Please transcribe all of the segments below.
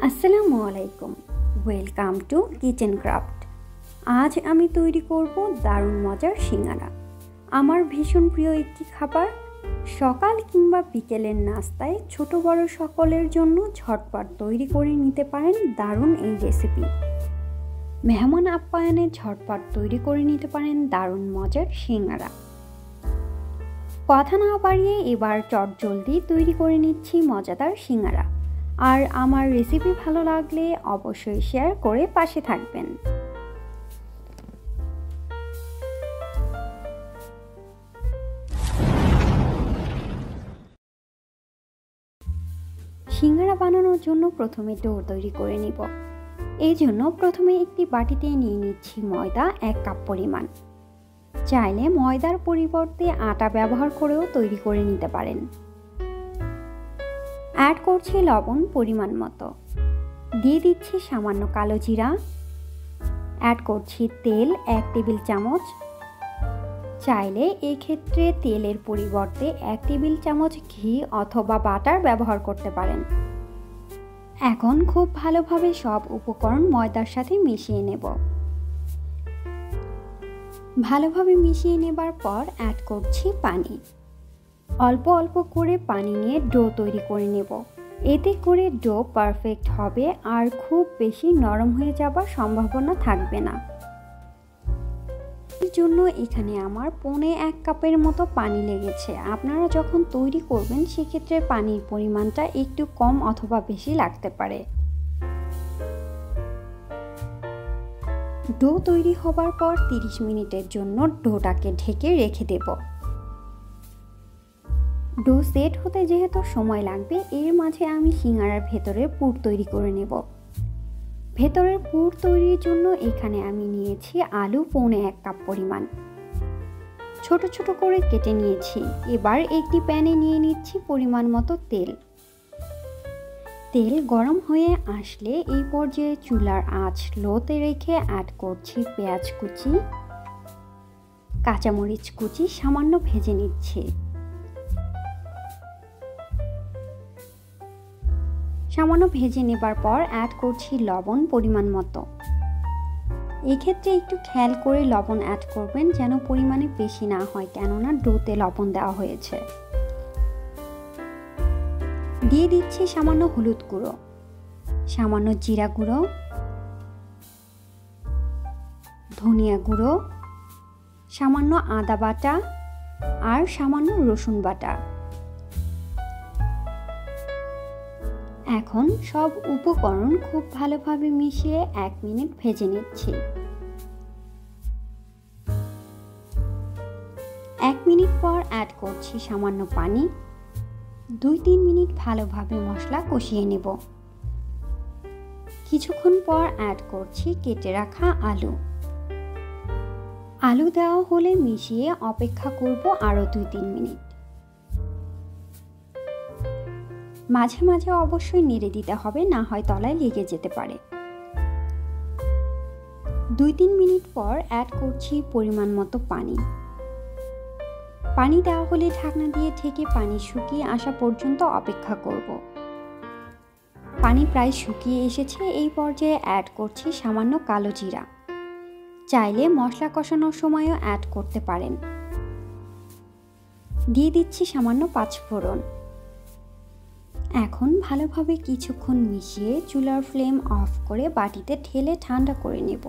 আসসালামু আলাইকুম, welcome to kitchen craft. আজ আমি তৈরি করব দারুণ মজার সিঙ্গারা। আমার ভীষণ প্রিয় একটি খাবার। সকাল কিংবা বিকেলের নাস্তায় ছোট বড় সকলের জন্য ঝটপট তৈরি করে নিতে পারেন দারুণ এই রেসিপি। মেহমান আপ্যায়নে ঝটপট তৈরি করে নিতে পারেন দারুণ মজার সিঙ্গারা। কথা না বাড়িয়ে এবার চটজলদি তৈরি করে নিচ্ছি মজাদার সিঙ্গারা। আর আমার রেসিপি ভালো লাগলে অবশ্যই শেয়ার করে পাশে থাকবেন। সিঙ্গারা বানানোর জন্য প্রথমে ডো তৈরি করে নিব। এই জন্য প্রথমে একটি বাটিতে নিয়ে নিচ্ছি ময়দা 1 কাপ পরিমাণ। চাইলে ময়দার পরিবর্তে আটা ব্যবহার করেও তৈরি করে নিতে পারেন। অ্যাড করছি লবণ পরিমাণ মতো, দিয়ে দিচ্ছি সামান্য কালো জিরা, অ্যাড করছি তেল 1 টেবিল চামচ। চাইলে এই ক্ষেত্রে তেলের পরিবর্তে 1 টেবিল চামচ ঘি অথবা বাটার ব্যবহার করতে পারেন। এখন খুব ভালোভাবে সব উপকরণ ময়দার সাথে মিশিয়ে নেব। ভালোভাবে মিশিয়ে নেবার পর অ্যাড করছি পানি। অল্প অল্প করে পানি নিয়ে ডো তৈরি করে নেব। এতে করে ডো পারফেক্ট হবে আর খুব বেশি নরম হয়ে যাবার সম্ভাবনা থাকবে না। এর জন্য এখানে আমার 1.25 কাপের মতো পানি লেগেছে। আপনারা যখন তৈরি করবেন সেক্ষেত্রে পানির পরিমাণটা একটু কম অথবা বেশি লাগতে পারে। ডো তৈরি হবার পর 30 মিনিটের জন্য ডোটাকে ঢেকে রেখে দেব। ডো সেট হতে যেহেতু সময় লাগবে, এর মাঝে আমি সিঙ্গারার ভেতরের পুর তৈরি করে নেব। ভেতরের পুর তৈরির জন্য এখানে আমি নিয়েছি আলু 1.25 কাপ পরিমাণ, ছোট ছোট করে কেটে নিয়েছি। এবার একটি প্যানে নিয়ে নিচ্ছি পরিমাণ মতো তেল। তেল গরম হয়ে আসলে এই পর্যায়ে চুলার আঁচ লোতে রেখে অ্যাড করছি পেঁয়াজ কুচি, কাঁচামরিচ কুচি সামান্য ভেজে নিচ্ছি। সামান্য ভেজে নেবার পর অ্যাড করছি লবণ পরিমাণ মতো। এক্ষেত্রে একটু খেয়াল করে লবণ অ্যাড করবেন যেন পরিমাণে বেশি না হয়, কেননা ডোতে লবণ দেওয়া হয়েছে। দিয়ে দিচ্ছি সামান্য হলুদ গুঁড়ো, সামান্য জিরা গুঁড়ো, ধনিয়া গুঁড়ো, সামান্য আদা বাটা আর সামান্য রসুন বাটা। এখন সব উপকরণ খুব ভালোভাবে মিশিয়ে 1 মিনিট ভেজে নিচ্ছি। 1 মিনিট পর অ্যাড করছি সামান্য পানি। 2-3 মিনিট ভালোভাবে মশলা কষিয়ে নেব। কিছুক্ষণ পর অ্যাড করছি কেটে রাখা আলু। আলু দেওয়া হলে মিশিয়ে অপেক্ষা করব আরও 2-3 মিনিট। মাঝে মাঝে অবশ্যই নেড়ে দিতে হবে, না হয় তলায় লেগে যেতে পারে। 2-3 মিনিট পর অ্যাড করছি পরিমাণ মতো পানি। পানি দেওয়া হলে ঢাকনা দিয়ে ঢেকে পানি শুকিয়ে আসা পর্যন্ত অপেক্ষা করব। পানি প্রায় শুকিয়ে এসেছে। এই পর্যায়ে অ্যাড করছি সামান্য কালো জিরা। চাইলে মশলা কষানোর সময়ও অ্যাড করতে পারেন। দিয়ে দিচ্ছি সামান্য 5 ফোড়ন। এখন ভালোভাবে কিছুক্ষণ মিশিয়ে চুলার ফ্লেম অফ করে বাটিতে ঢেলে ঠান্ডা করে নেব।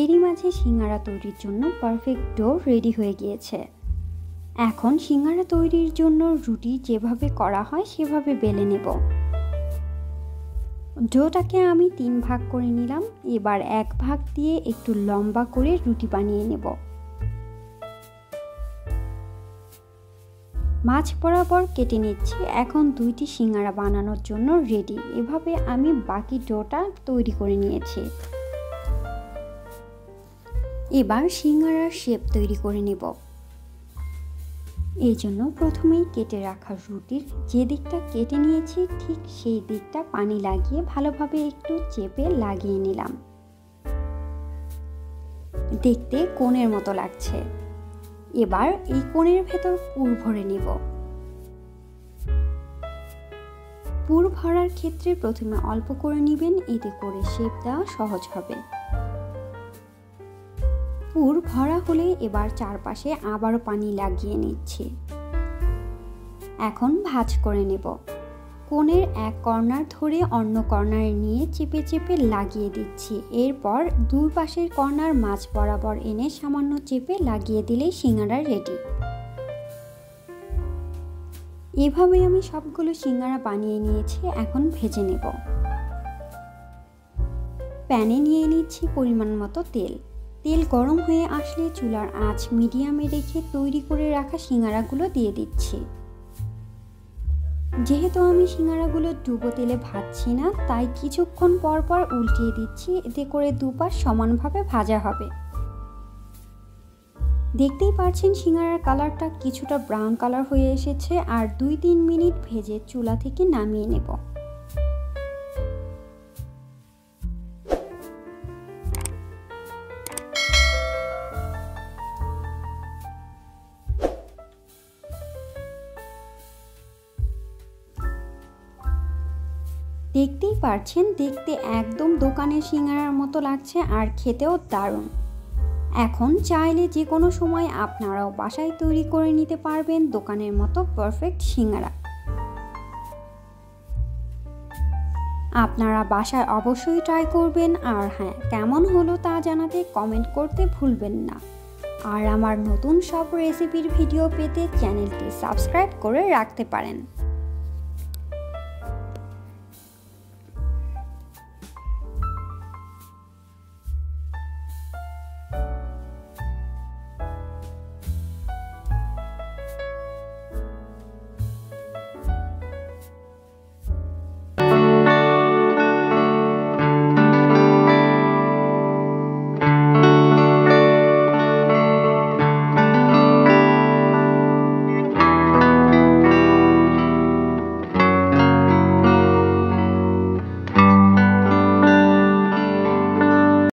এরই মাঝে সিঙ্গারা তৈরির জন্য পারফেক্ট ডো রেডি হয়ে গিয়েছে। এখন সিঙ্গারা তৈরির জন্য রুটি যেভাবে করা হয় সেভাবে বেলে নেব। ডোটাকে আমি 3 ভাগ করে নিলাম। এবার 1 ভাগ দিয়ে একটু লম্বা করে রুটি বানিয়ে নেব। মাঝ বরাবর কেটে নিচ্ছি। এখন 2টি সিঙ্গারা বানানোর জন্য রেডি। এভাবে আমি বাকি ডোটা তৈরি করে নিয়েছি। এবার সিঙ্গারার শেপ তৈরি করে নেব। এই জন্য প্রথমেই কেটে রাখা রুটির যে দিকটা কেটে নিয়েছি ঠিক সেই দিকটা পানি লাগিয়ে ভালোভাবে একটু চেপে লাগিয়ে নিলাম। দেখতে কোণের মতো লাগছে। এবার এই কোণের ভেতর পুর ভরে নিব। পুর ভরার ক্ষেত্রে প্রথমে অল্প করে নেবেন, এতে করে শেপ দেওয়া সহজ হবে। পুর ভরা হলে এবার চারপাশে আবারও পানি লাগিয়ে নিচ্ছি। এখন ভাঁজ করে নেব। কোণের এক কর্নার ধরে অন্য কর্নারে নিয়ে চেপে চেপে লাগিয়ে দিচ্ছি। এরপর দুই পাশের কর্নার মাঝ বরাবর এনে সামান্য চেপে লাগিয়ে দিলেই সিঙ্গারা রেডি। এভাবে আমি সবগুলো সিঙ্গারা বানিয়ে নিয়েছি। এখন ভেজে নেব। প্যানে নিয়ে নিচ্ছি পরিমাণ মতো তেল। তেল গরম হয়ে আসলে চুলার আঁচ মিডিয়ামে রেখে তৈরি করে রাখা সিঙ্গারাগুলো দিয়ে দিচ্ছি। যেহেতু আমি সিঙ্গারাগুলো ডুবো তেলে ভাজছি না, তাই কিছুক্ষণ পর পর উল্টিয়ে দিচ্ছি, এতে করে দুপাশ সমানভাবে ভাজা হবে। দেখতেই পাচ্ছেন সিঙ্গারার কালারটা কিছুটা ব্রাউন কালার হয়ে এসেছে। আর 2-3 মিনিট ভেজে চুলা থেকে নামিয়ে নেব। দেখতেই পাচ্ছেন, দেখতে একদম দোকানের সিঙ্গারার মতো লাগছে আর খেতেও দারুণ। এখন চাইলে যে কোনো সময় আপনারাও বাসায় তৈরি করে নিতে পারবেন দোকানের মতো পারফেক্ট সিঙ্গারা। আপনারা বাসায় অবশ্যই ট্রাই করবেন। আর হ্যাঁ, কেমন হলো তা জানাতে কমেন্ট করতে ভুলবেন না। আর আমার নতুন সব রেসিপির ভিডিও পেতে চ্যানেলটি সাবস্ক্রাইব করে রাখতে পারেন।